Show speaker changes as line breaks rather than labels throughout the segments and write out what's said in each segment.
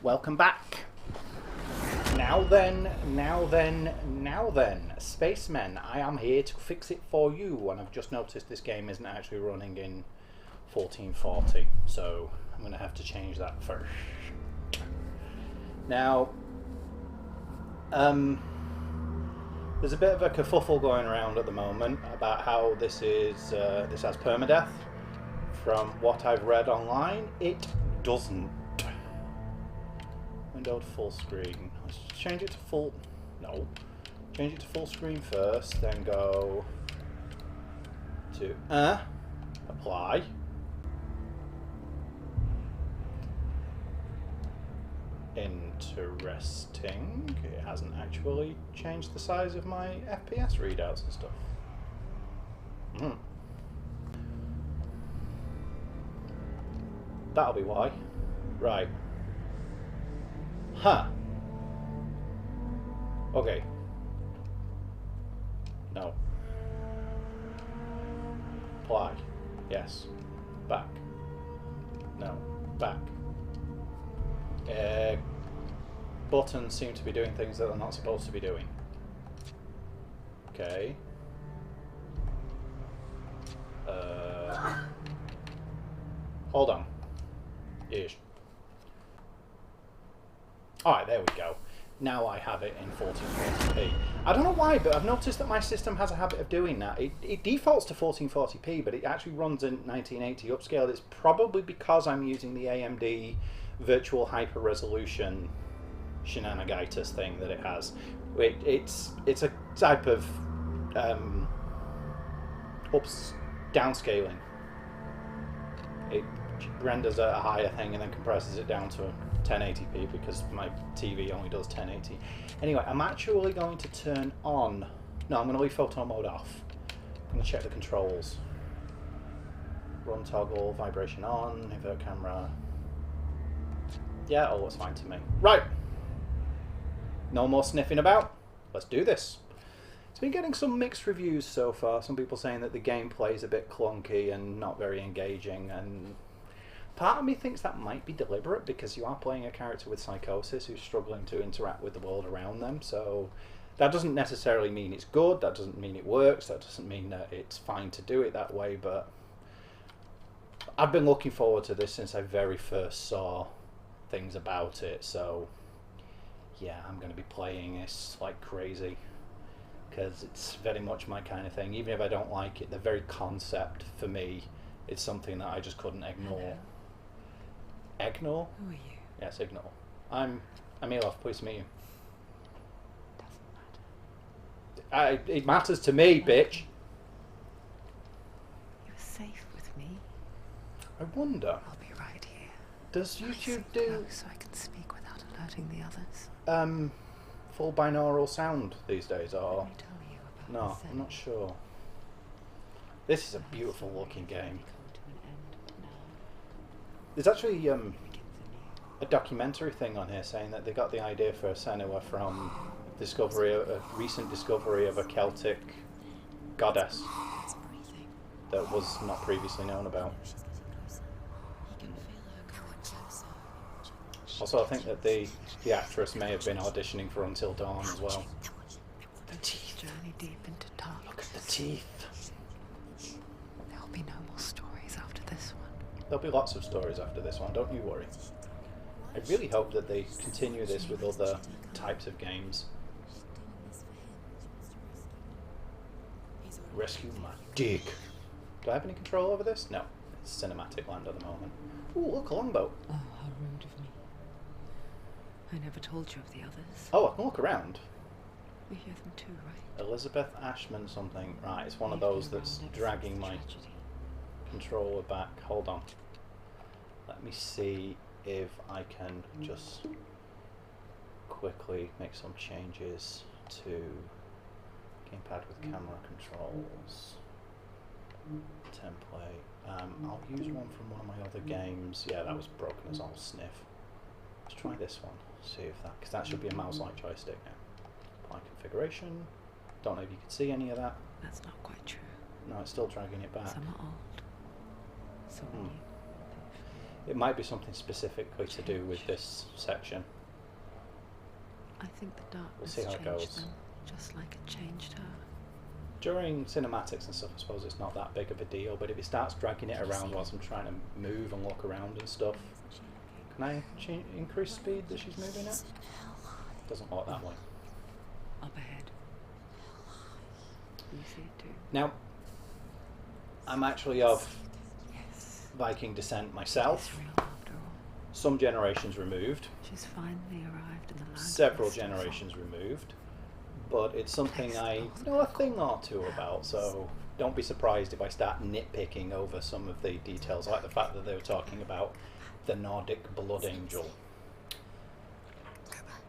Welcome back. Now then, spacemen, I am here to fix it for you, and I've just noticed this game isn't actually running in 1440, so I'm going to have to change that first. Now, there's a bit of a kerfuffle going around at the moment about how this has permadeath. From what I've read online, it doesn't. Window to full screen. Let's change it to full. No. Change it to full screen first, then go to apply. Interesting. It hasn't actually changed the size of my FPS readouts and stuff. That'll be why. Right. Huh. Okay. No. Apply. Yes. Back. No. Back. Buttons seem to be doing things that they're not supposed to be doing. Okay. Hold on. Ish. Alright, there we go. Now I have it in 1440p. I don't know why, but I've noticed that my system has a habit of doing that. It defaults to 1440p, but it actually runs in 1980 upscale. It's probably because I'm using the AMD virtual hyper resolution shenanigitis thing that it has. It's a type of downscaling. It renders a higher thing and then compresses it down to 1080p because my TV only does 1080. Anyway, I'm actually going to turn on. No, I'm going to leave photo mode off. I'm going to check the controls. Run toggle, vibration on, invert camera. Yeah, all looks fine to me. Right. No more sniffing about. Let's do this. It's been getting some mixed reviews so far. Some people saying that the gameplay is a bit clunky and not very engaging, and part of me thinks that might be deliberate because you are playing a character with psychosis who's struggling to interact with the world around them. So that doesn't necessarily mean it's good, that doesn't mean it works, that doesn't mean that it's fine to do it that way, but I've been looking forward to this since I very first saw things about it. So yeah, I'm going to be playing this like crazy because it's very much my kind of thing. Even if I don't like it, the very concept for me is something that I just couldn't ignore. Ignore?
Who are you?
Yes, ignore. I'm Elov, pleased to meet you.
Doesn't matter.
It matters to me, bitch.
You're safe with me.
I wonder,
I'll be right here.
does YouTube
Listen
do
close so I can speak without alerting the others.
full binaural sound these days, or
Let me tell you about
no?
the
I'm not sure. This is a beautiful looking game. There's actually a documentary thing on here saying that they got the idea for Senua from a recent discovery of a Celtic goddess that was not previously known about. Also, I think that the actress may have been auditioning for Until Dawn as well.
The teeth journey deep into darkness.
Look at the teeth.
There'll be no more stories after this one.
There'll be lots of stories after this one, don't you worry. I really hope that they continue this with other types of games. Rescue my dick. Do I have any control over this? No. It's cinematic land at the moment. Ooh, look, a longboat.
Oh, how rude of me. I never told you of the others.
Oh, I can look around.
You hear them too, right?
Elizabeth Ashman something. Right, it's one of those that's dragging my controller back. Hold on. Let me see if I can just quickly make some changes to gamepad with camera controls. Template. I'll use one from one of my other games. Yeah, that was broken as all sniff. Let's try this one. See if that, because that should be a mouse-like joystick now. Apply configuration. Don't know if you can see any of that.
That's not quite true.
No, it's still dragging it back.
Some are old. Some are new.
It might be something specifically to do with this section.
I think the
We'll
darkness
see how it
changed
goes.
them, just like it changed her.
During cinematics and stuff, I suppose it's not that big of a deal, but if it starts dragging it around whilst I'm trying to move and look around and stuff, can I increase speed that she's moving at? Doesn't work that way.
Up ahead. You see it too.
Now, I'm actually of Viking descent myself.
It's real after all.
Some generations removed,
She's finally arrived in the land.
several generations removed, but it's something I know a thing or two about, so don't be surprised if I start nitpicking over some of the details, like the fact that they were talking about the Nordic Blood Angel.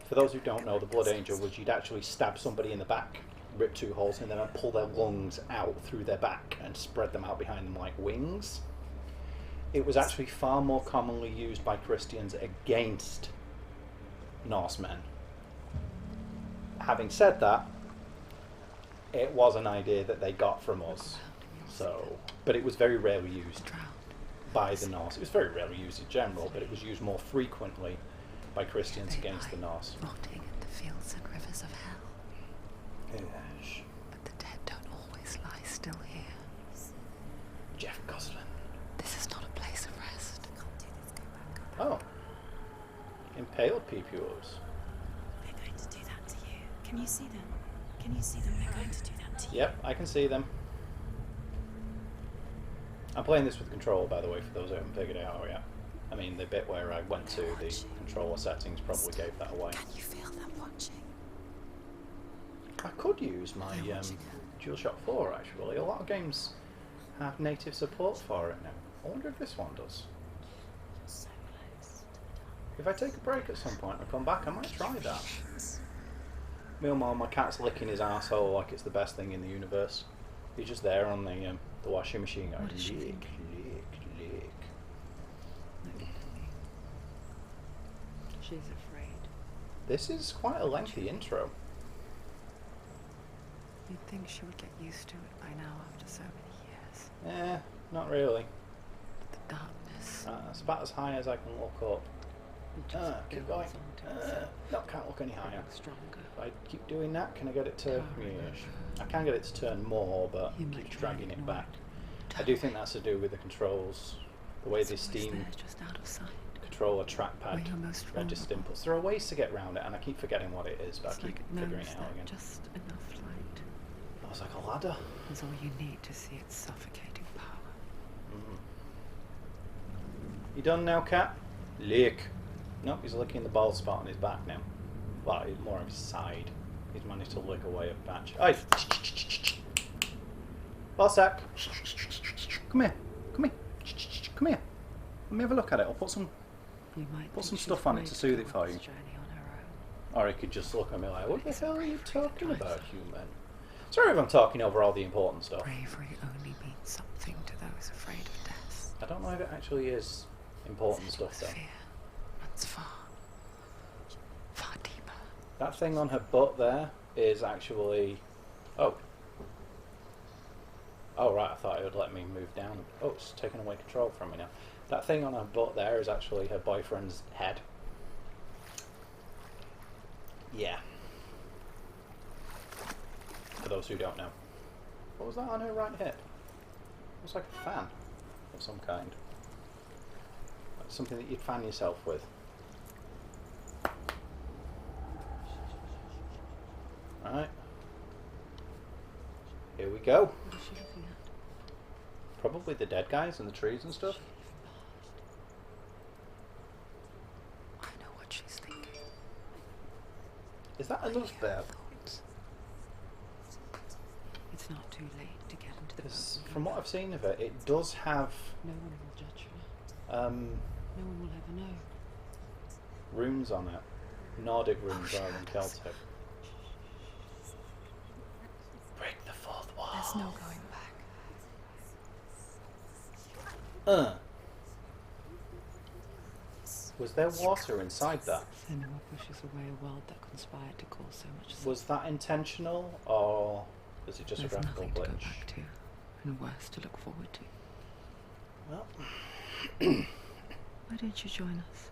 For those who don't know, the Blood Angel was you'd actually stab somebody in the back, rip 2 holes in them and pull their lungs out through their back and spread them out behind them like wings. It was actually far more commonly used by Christians against Norsemen. Having said that, it was an idea that they got from us. So, but it was very rarely used by the Norse. It was very rarely used in general, but it was used more frequently by Christians against the Norse.
Rotting in the fields and rivers of hell.
Yes.
But the dead don't always lie still here.
Jeff Goslin.
This is not a place of rest.
Oh. Impaled PPOs.
They're going to do that to you. Can you see them? Can you see them? They're going to do that to you.
Yep, I can see them. I'm playing this with control, by the way, for those who haven't figured it out yet. I mean, the bit where I went to the controller settings probably gave that away.
Can you feel them watching?
I could use my DualShock 4, actually. A lot of games have native support for it now. I wonder if this one does.
So close.
If I take a break at some point and come back, I might try that. Meanwhile, my cat's licking his arsehole like it's the best thing in the universe. He's just there on the washing machine going,
What does she
lick,
think?
lick, lick.
She's afraid.
This is quite a lengthy intro.
You'd think she would get used to it by now after so many years.
Not really.
But the darkness.
It's about as high as I can look up.
It just
Keep
builds
going.
onto itself,
No, can't look any higher.
growing stronger.
If I keep doing that, can I get it to...
Towering
Yes.
over.
I can get it to turn more, but
You
it
might
keeps
try
dragging it
ignore
back.
it.
I do think that's to do with the controls, the way
It's
the
always
Steam
there, just out of sight.
controller
Where
trackpad
you're most
register
vulnerable.
inputs. There are ways to get around it, and I keep forgetting what it is, but
It's
I keep
like it
figuring
knows
it out
that
again.
just enough light
Oh, it's like a ladder.
is all you need to see its suffocating power.
Mm. You done now, cat? Lick. Nope, he's licking the bald spot on his back now. Well, more on his side. He's managed to lick away a patch. Hey! Ballsack! Come here. Come here. Come here. Let me have a look at it. I'll put some...
You might
Put
think
some
she's
stuff on it
brave
to soothe
go
it for
on
you.
this journey on her own.
Or he could just look at me like, what the hell are you talking about, human? Sorry if I'm talking over all the important stuff.
Bravery only means something to those afraid of death.
I don't know if it actually is important stuff, though.
Fear runs far, far deeper.
That thing on her butt there is actually... Oh. Oh, right, I thought it would let me move down. Oh, it's taken away control from me now. That thing on her butt there is actually her boyfriend's head. Yeah. For those who don't know. What was that on her right hip? Looks like a fan of some kind. Like something that you'd fan yourself with. Right. Here we go.
What is she looking at?
Probably the dead guys and the trees and stuff.
I know what she's thinking.
Is that enough there?
It's not too late to get into the
Because
boat and
from
go
what I've
back.
seen of it, it does have
No one will judge her. No one will ever know.
runes on it. Nordic runes rather than Celtic. Break the fourth wall.
There's no going back.
Was there water inside that?
Senua pushes away a world that conspired to cause so much suffering.
Was that intentional, or was it just
There's
a graphical
nothing to go
glitch?
back to, and worse to look forward to.
Well,
Why don't you join us?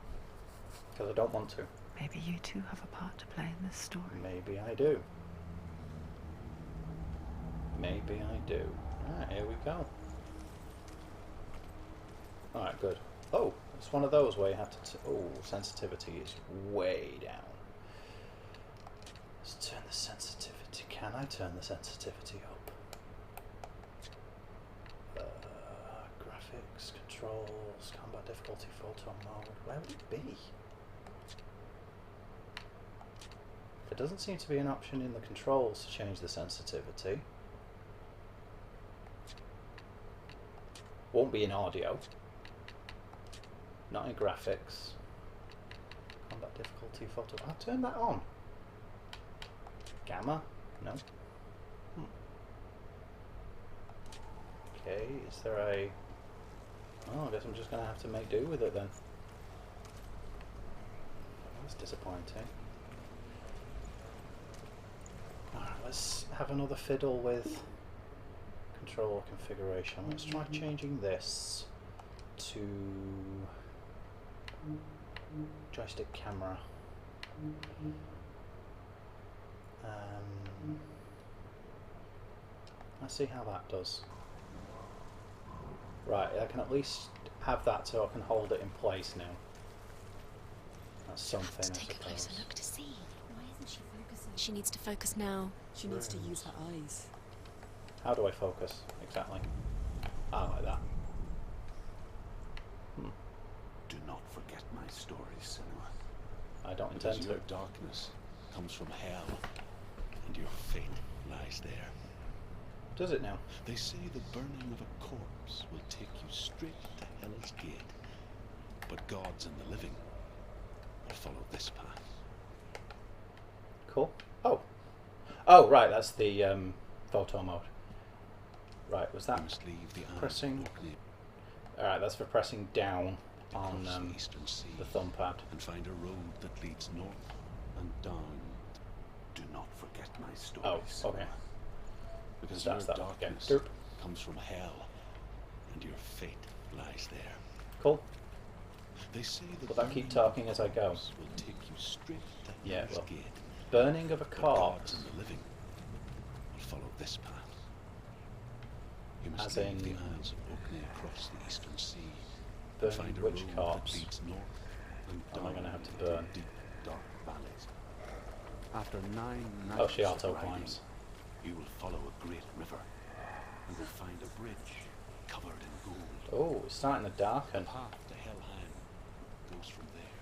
Because I don't want to.
Maybe you two have a part to play in this story.
Maybe I do. Maybe I do. Alright, here we go. Alright, good. Oh, it's one of those where you have to... oh, sensitivity is way down. Let's turn the sensitivity. Can I turn the sensitivity up? Graphics, controls, combat difficulty, photo mode. Where would it be? There doesn't seem to be an option in the controls to change the sensitivity. Won't be in audio. Not in graphics. Combat difficulty, photo. I'll turn that on. Gamma? No. Okay, is there a... oh, I guess I'm just going to have to make do with it then. That's disappointing. Alright, let's have another fiddle with controller configuration. Let's try changing this to joystick camera. Let's see how that does. Right, I can at least have that so I can hold it in place now. That's something, I
Take a closer
suppose.
look to see. Why isn't she focusing? She needs to focus now.
She needs to use her eyes.
How do I focus exactly? Ah, like that.
Do not forget my story, Senua.
I don't intend
Because
to.
your darkness comes from hell, and your fate lies there.
Does it now?
They say the burning of a corpse will take you straight to Hell's Gate, but gods and the living will follow this path.
Cool. Oh. Oh, right, that's the photo mode. Right, was
You
that
must leave the island
pressing?
of Nommeh,
Alright, that's for pressing down on
across the eastern sea,
the thumb pad.
and find a road that leads north and down. Do not forget my story,
Oh,
Senua.
okay.
Because
That's
your
that again.
darkness
Derp.
comes from hell, and your fate lies there.
Cool.
They say the
Will that keep
burning of
talking as I go?
corpse will take you straight to
Yeah, it
Hell's
will.
Gate,
Burning of a
but gods
corpse.
and the living will follow this path. You
As
must leave
in-
the Isles of Orkney across the eastern sea, and
Burning
find a
which
road
corpse?
that leads north and
Am I
down
gonna have to
into
burn?
deep, dark valleys. After 9 nights
Oh, she
of
auto
riding,
climbs.
you will follow a great river and will find a bridge covered in gold.
Oh, it's starting to darken.
The path to Helheim goes from there,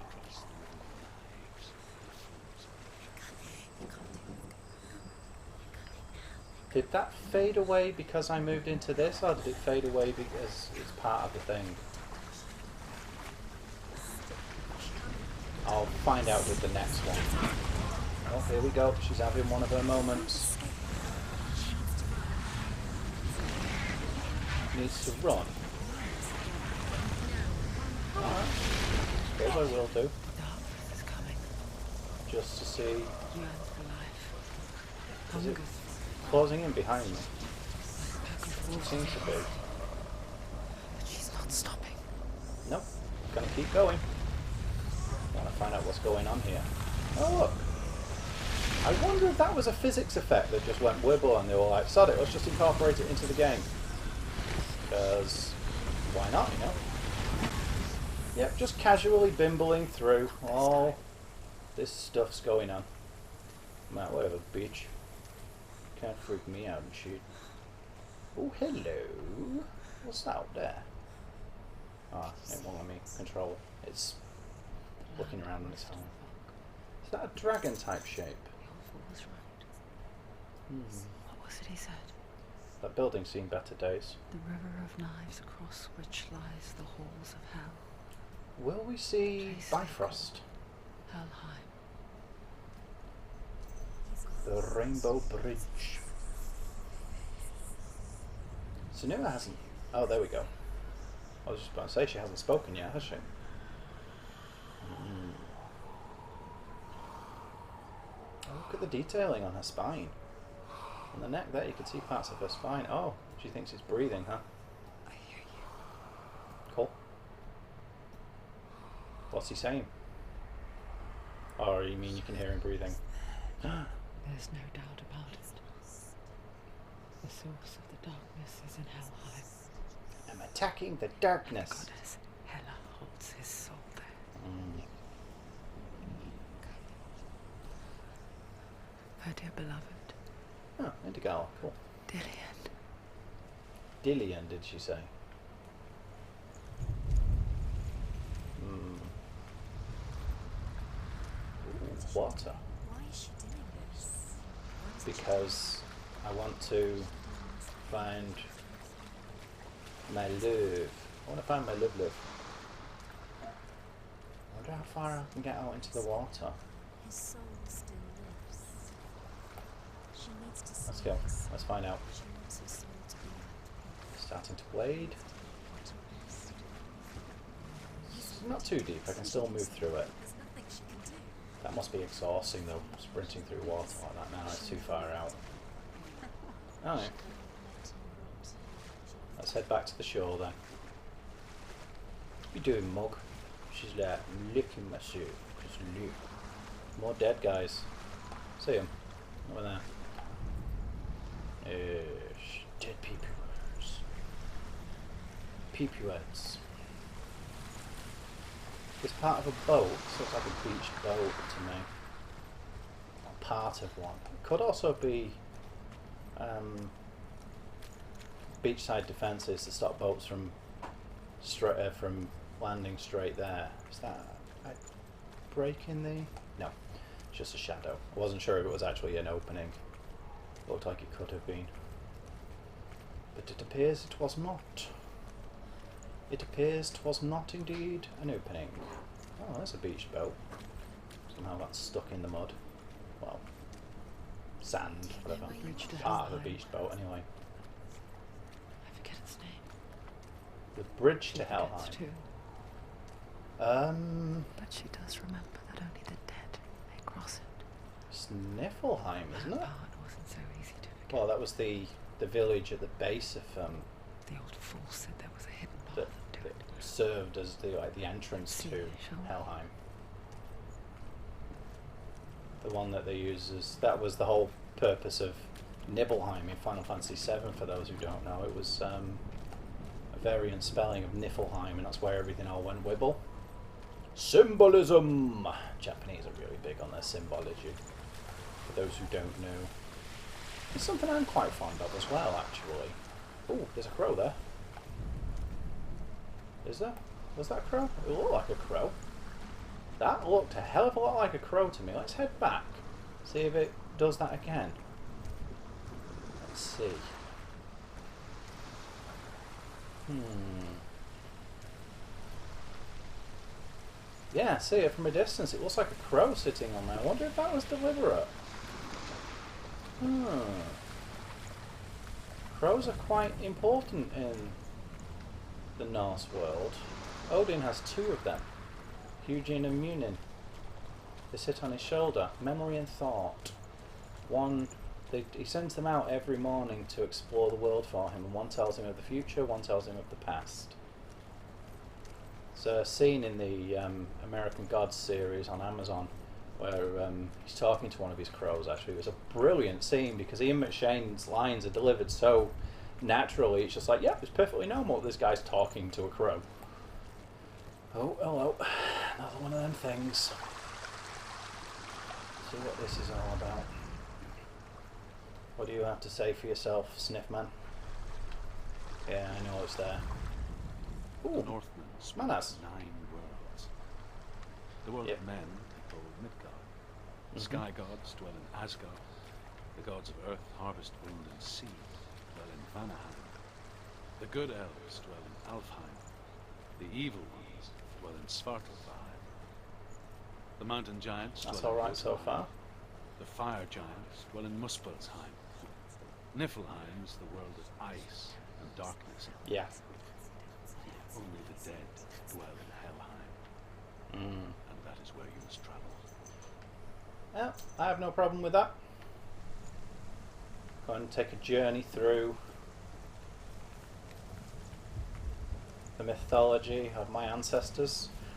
across the river of knives and fools.
Did that fade away because I moved into this, or did it fade away because it's part of the thing? I'll find out with the next one. Oh, here we go. She's having one of her moments. Needs to run. Alright. Suppose I will do.
Darkness is coming.
Just to see.
Yearns for life.
Is it
Hungers
closing in behind me?
like a pack of
It
wolves.
seems to be.
But she's not stopping.
Nope. Gonna keep going. Wanna find out what's going on here. Oh look! I wonder if that was a physics effect that just went wibble and they were like, sod it, let's just incorporate it into the game. Because why not, you know? Yep, just casually bimbling through all this stuff's going on. Man, whatever, bitch. Can't freak me out and shit. Oh, hello. What's that up there? Ah, it won't let me control. It's looking around on its own. Is that a dragon type shape?
The awful was right. What was it he said?
That building's seen better days.
The river of knives across which lies the halls of hell.
Will we see Bifrost?
Helheim.
The Rainbow Bridge. Senua hasn't... Oh, there we go. I was just about to say she hasn't spoken yet, has she? Oh, look at the detailing on her spine. On the neck there, you can see parts of her spine. Oh, she thinks it's breathing, huh?
I hear you.
Cool. What's he saying? Or you mean you can hear him breathing?
There's no doubt about it. The source of the darkness is in Helheim.
I'm attacking the darkness.
The goddess Hela holds his soul there. Her dear beloved.
Oh, Indigal, cool.
Dillian.
Dillian, did she say? Ooh, water.
Why is she doing this?
Because I want to find my love. I want to find my love. I wonder how far I can get out into the water.
His soul still lives. She needs to see
Let's go.
this.
Let's find out.
She wants her soul to be at
Starting to blade.
what a rest.
It's not too deep. I can still move through it.
There's nothing she can do.
That must be exhausting though, sprinting through water like that now. It's too far out. Alright. Let's head back to the shore then. What you doing, Mug? She's like, licking myself. Just look. More dead guys. See them? Over there. Dead peepuers. Peepuers. It's part of a boat. This looks like a beached boat to me. Or part of one. It could also be beachside defences to stop boats from from landing straight there. Is that a break in the? No, it's just a shadow. I wasn't sure if it was actually an opening. Looked like it could have been, but it appears it was not. It appears it was not indeed an opening. Oh, there's a beach boat. Somehow got stuck in the mud. Well, sand, whatever. Part of a beach boat, anyway.
I forget its name.
The bridge
She
to
forgets
Helheim.
too. But she does remember that only the dead may cross it.
Sniffelheim, isn't
That
it?
part wasn't so easy to forget.
Well, that was the village at the base of
The old fool said there was a hidden
that,
path to
that
it.
served as the entrance
See,
to
shall we?
Helheim. The one that they use as that was the whole purpose of Nibelheim in Final Fantasy VII. For those who don't know, it was a variant spelling of Niflheim, and that's where everything all went wibble. Symbolism. Japanese are really big on their symbology. For those who don't know, it's something I'm quite fond of as well, actually. Oh, there's a crow there. Is there? Was that a crow? It looked like a crow. That looked a hell of a lot like a crow to me. Let's head back. See if it does that again. Let's see. Yeah, see it from a distance. It looks like a crow sitting on there. I wonder if that was deliberate. Crows are quite important in the Norse world. Odin has two of them, Hugin and Munin. They sit on his shoulder, memory and thought. He sends them out every morning to explore the world for him, and one tells him of the future, one tells him of the past. There's a scene in the American Gods series on Amazon where he's talking to one of his crows. Actually, it was a brilliant scene because Ian McShane's lines are delivered so naturally. It's just like, yeah, it's perfectly normal this guy's talking to a crow. Oh, hello. Another one of them things. See what this is all about. What do you have to say for yourself, Sniffman? Yeah, I know it's there.
The
Ooh,
Northmen
Manas.
9 worlds. The world
Yep.
of men they call Midgard. The sky gods dwell in Asgard. The gods of earth, harvest, wind, and sea dwell in Vanaheim. The good elves dwell in Alfheim. The evil ones dwell in Svartalfheim. The mountain giants
That's
dwell in
alright so
Jotunheim.
far.
The fire giants dwell in Muspelheim. Niflheim is the world of ice and darkness.
Yeah.
Only the dead dwell in Helheim. And that is where you must travel.
Yeah, I have no problem with that. Go and take a journey through the mythology of my ancestors.